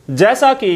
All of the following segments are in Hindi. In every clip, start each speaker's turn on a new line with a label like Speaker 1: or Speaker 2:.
Speaker 1: जैसा कि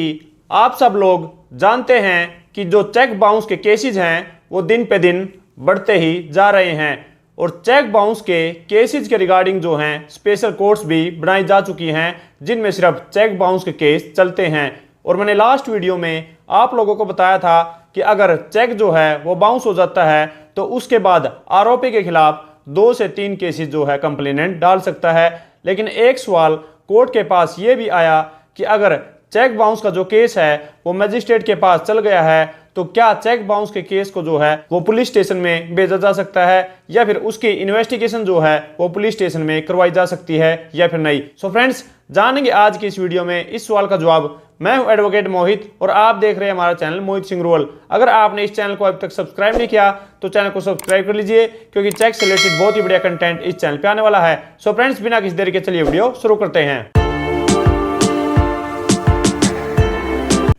Speaker 1: आप सब लोग जानते हैं कि जो चेक बाउंस के केसेस हैं वो दिन पे दिन बढ़ते ही जा रहे हैं और चेक बाउंस के केसेस के रिगार्डिंग जो हैं स्पेशल कोर्ट्स भी बनाई जा चुकी हैं जिनमें सिर्फ चेक बाउंस के केस चलते हैं। और मैंने लास्ट वीडियो में आप लोगों को बताया था कि अगर चेक जो है वो बाउंस हो जाता है तो उसके बाद आरोपी के खिलाफ 2 से 3 केसेस जो है कंप्लेनेंट डाल सकता है। लेकिन एक सवाल कोर्ट के पास ये भी आया कि अगर चेक बाउंस का जो केस है वो मजिस्ट्रेट के पास चल गया है तो क्या चेक बाउंस के केस को जो है वो पुलिस स्टेशन में भेजा जा सकता है या फिर उसकी इन्वेस्टिगेशन जो है वो पुलिस स्टेशन में करवाई जा सकती है या फिर नहीं। सो फ्रेंड्स, जानेंगे आज की इस वीडियो में इस सवाल का जवाब। मैं हूं एडवोकेट मोहित और आप देख रहे हैं हमारा चैनल मोहित सिंह रूरल। अगर आपने इस चैनल को अभी तक सब्सक्राइब नहीं किया तो चैनल को सब्सक्राइब कर लीजिए क्योंकि चेक से रिलेटेड बहुत ही बढ़िया कंटेंट इस चैनल पे आने वाला है। सो फ्रेंड्स, बिना किसी देरी के चलिए वीडियो शुरू करते हैं।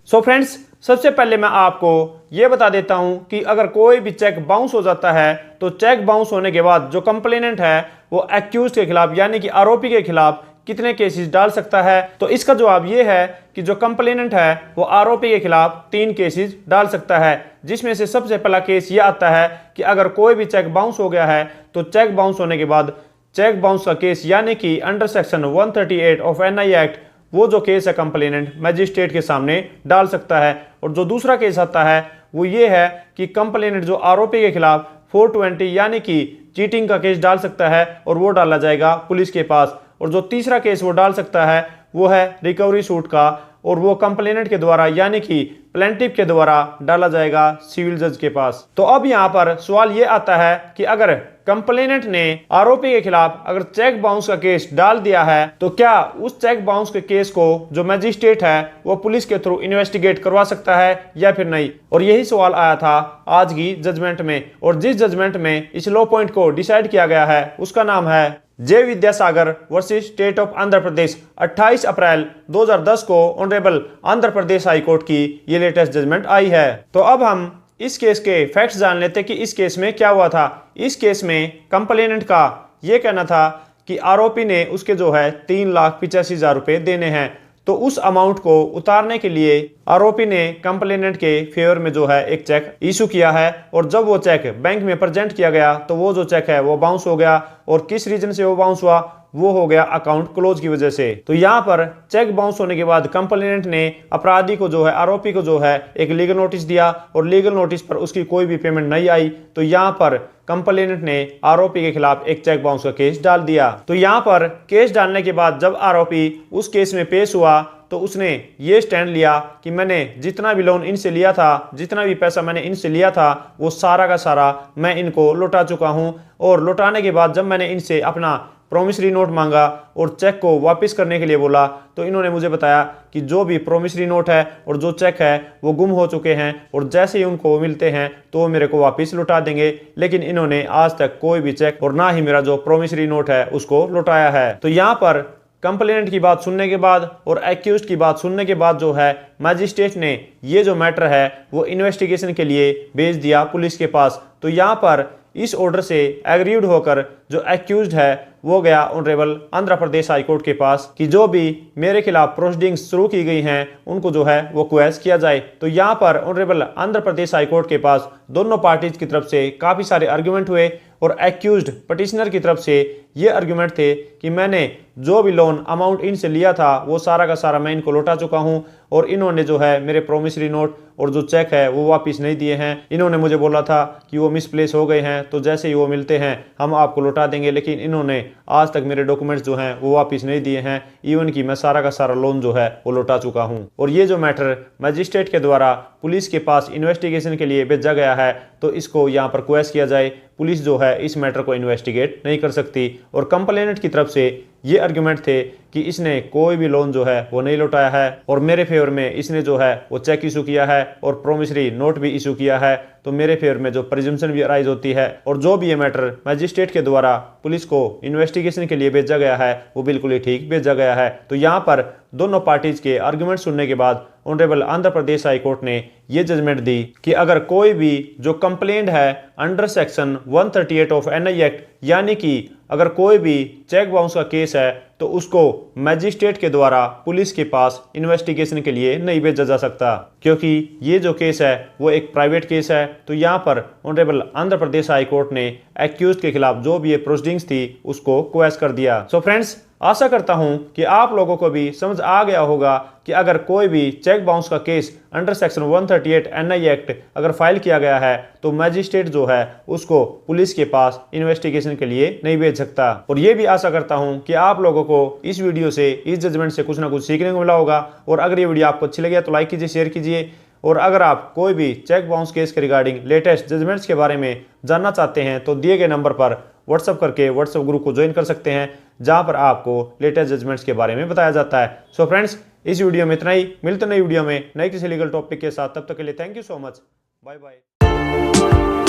Speaker 1: सो फ्रेंड्स, सबसे पहले मैं आपको यह बता देता हूं कि अगर कोई भी चेक बाउंस हो जाता है तो चेक बाउंस होने के बाद जो कंप्लेनेंट है वो एक्यूज के खिलाफ यानी कि आरोपी के खिलाफ कितने केसेस डाल सकता है। तो इसका जवाब ये है कि जो कंप्लेनेंट है वो आरोपी के खिलाफ 3 केसेस डाल सकता है, जिसमें से सबसे पहला केस ये आता है कि अगर कोई भी चेक बाउंस हो गया है तो चेक बाउंस होने के बाद चेक बाउंस का केस यानी कि under section 138 of NI act वो जो केस है कंप्लेनेंट मजिस्ट्रेट के सामने डाल सकता है। और जो दूसरा केस आता है वो ये है कि कंप्लेनेंट जो आरोपी के खिलाफ 420 यानी कि चीटिंग का केस डाल सकता है और वो डाला जाएगा पुलिस के पास। और जो तीसरा केस वो डाल सकता है वो है रिकवरी सूट का और वो कंप्लेनेंट के द्वारा यानी कि प्लेंटिफ के द्वारा डाला जाएगा सिविल जज के पास। तो अब यहाँ पर सवाल ये आता है कि अगर कंप्लेनेंट ने आरोपी के खिलाफ अगर चेक बाउंस का केस डाल दिया है तो क्या उस चेक बाउंस के केस को जो मजिस्ट्रेट है वो पुलिस के थ्रू इन्वेस्टिगेट करवा सकता है या फिर नहीं। और यही सवाल आया था आज की जजमेंट में और जिस जजमेंट में इस लॉ पॉइंट को डिसाइड किया गया है उसका नाम है J Vidyasagar versus state of Andhra Pradesh. 28 April 2010 को honourable Andhra Pradesh high court की ये लेटेस्ट जजमेंट आई है। तो अब हम इस केस के फैक्ट्स जान लेते कि इस केस में क्या हुआ था। इस केस में कंप्लेनेंट का ये कहना था कि आरोपी ने उसके जो है 3,85,000 रुपए देने हैं। तो उस अमाउंट को उतारने के लिए आरोपी ने कंप्लेनेंट के फेवर में जो है एक चेक इशू किया है और जब वो चेक बैंक में प्रेजेंट किया गया तो वो जो चेक है वो बाउंस हो गया। और किस रीजन से वो बाउंस हुआ? वो हो गया अकाउंट क्लोज की वजह से। तो यहाँ पर चेक बाउंस होने के बाद कंप्लेनेंट ने अपराधी को जो है आरोपी को जो है एक लीगल नोटिस दिया और लीगल नोटिस पर उसकी कोई भी पेमेंट नहीं आई। तो यहाँ पर कंप्लेनेंट ने आरोपी के खिलाफ एक चेक बाउंस का केस डाल दिया। तो यहाँ पर केस डालने के बाद जब आरोपी उस केस में पेश हुआ तो उसने ये स्टैंड लिया कि मैंने जितना भी लोन इनसे लिया था, जितना भी पैसा मैंने इनसे लिया था वो सारा का सारा मैं इनको लौटा चुका हूं। और लौटाने के बाद जब मैंने इनसे अपना प्रोमिसरी नोट मांगा और चेक को वापस करने के लिए बोला तो इन्होंने मुझे बताया कि जो भी प्रोमिसरी नोट है और जो चेक है वो गुम हो चुके हैं और जैसे ही उनको मिलते हैं तो वो मेरे को वापस लौटा देंगे। लेकिन इन्होंने आज तक कोई भी चेक और ना ही मेरा जो प्रोमिसरी नोट है उसको लौटाया है। तो यहाँ पर कंप्लेनेंट की बात सुनने के बाद और एक्यूज्ड की बात सुनने के बाद जो है मजिस्ट्रेट ने ये जो मैटर है वो इन्वेस्टिगेशन के लिए भेज दिया पुलिस के पास। तो यहाँ पर इस ऑर्डर से एग्रीड होकर जो एक्यूज्ड है वो गया honourable Andhra Pradesh high court के पास कि जो भी मेरे खिलाफ प्रोसीडिंग्स शुरू की गई हैं उनको जो है वो क्वेश किया जाए। तो यहाँ पर honourable Andhra Pradesh high court के पास दोनों पार्टीज की तरफ से काफ़ी सारे आर्गुमेंट हुए और एक्यूज्ड पिटिशनर की तरफ से ये आर्गुमेंट थे कि मैंने जो भी लोन अमाउंट इनसे लिया था वो सारा का सारा मैं इनको लौटा चुका हूँ और इन्होंने जो है मेरे प्रोमिसरी नोट और जो चेक है वो वापस नहीं दिए हैं। इन्होंने मुझे बोला था कि वो मिसप्लेस हो गए हैं तो जैसे ही वो मिलते हैं हम आपको लौटा देंगे, लेकिन इन्होंने आज तक मेरे डॉक्यूमेंट्स जो हैं वो वापस नहीं दिए हैं, इवन कि मैं सारा का सारा लोन जो है वो लौटा चुका हूँ। और ये जो मैटर मजिस्ट्रेट के द्वारा पुलिस के पास इन्वेस्टिगेशन के लिए भेजा गया है तो इसको यहाँ पर क्वेश किया जाए। पुलिस जो है इस मैटर को इन्वेस्टिगेट नहीं कर सकती। और कंप्लेनेंट की तरफ से ये आर्गुमेंट थे कि इसने कोई भी लोन जो है वो नहीं लौटाया है और मेरे फेवर में इसने जो है वो चेक इशू किया है और प्रोमिसरी नोट भी इशू किया है। तो मेरे फेवर में जो प्रिजम्पशन भी अराइज होती है और जो भी ये मैटर मजिस्ट्रेट के द्वारा पुलिस को इन्वेस्टिगेशन के लिए भेजा गया है वो बिल्कुल ही ठीक भेजा गया है। तो यहाँ पर दोनों पार्टीज के आर्गुमेंट सुनने के बाद honourable Andhra Pradesh high court ने ये जजमेंट दी कि अगर कोई भी जो कंप्लेंट है under section 138 of NI act यानी कि अगर कोई भी चेक बाउंस का केस है तो उसको मैजिस्ट्रेट के द्वारा पुलिस के पास इन्वेस्टिगेशन के लिए नहीं भेजा जा सकता, क्योंकि ये जो केस है वो एक प्राइवेट केस है। तो यहाँ पर honourable Andhra Pradesh high court ने एक्यूज्ड के खिलाफ जो भी ये प्रोसीडिंग्स थी उसको क्वैश कर दिया। सो फ्रेंड्स, आशा करता हूं कि आप लोगों को भी समझ आ गया होगा कि अगर कोई भी चेक बाउंस का case under section 138 NI act अगर फाइल किया गया है तो मैजिस्ट्रेट जो है उसको पुलिस के पास इन्वेस्टिगेशन के लिए नहीं भेज सकता। और ये भी आशा करता हूं कि आप लोगों को इस वीडियो से, इस जजमेंट से कुछ ना कुछ सीखने को मिला होगा। और अगर ये वीडियो आपको अच्छी लगी तो लाइक कीजिए, शेयर कीजिए। और अगर आप कोई भी चेक बाउंस केस के रिगार्डिंग लेटेस्ट जजमेंट्स के बारे में जानना चाहते हैं तो दिए गए नंबर पर व्हाट्सएप करके व्हाट्सएप ग्रुप को ज्वाइन कर सकते हैं, जहां पर आपको लेटेस्ट जजमेंट्स के बारे में बताया जाता है। सो फ्रेंड्स, इस वीडियो में इतना ही। मिलते नई वीडियो में नई किसी लीगल टॉपिक के साथ। तब तक के लिए thank you so much. Bye bye.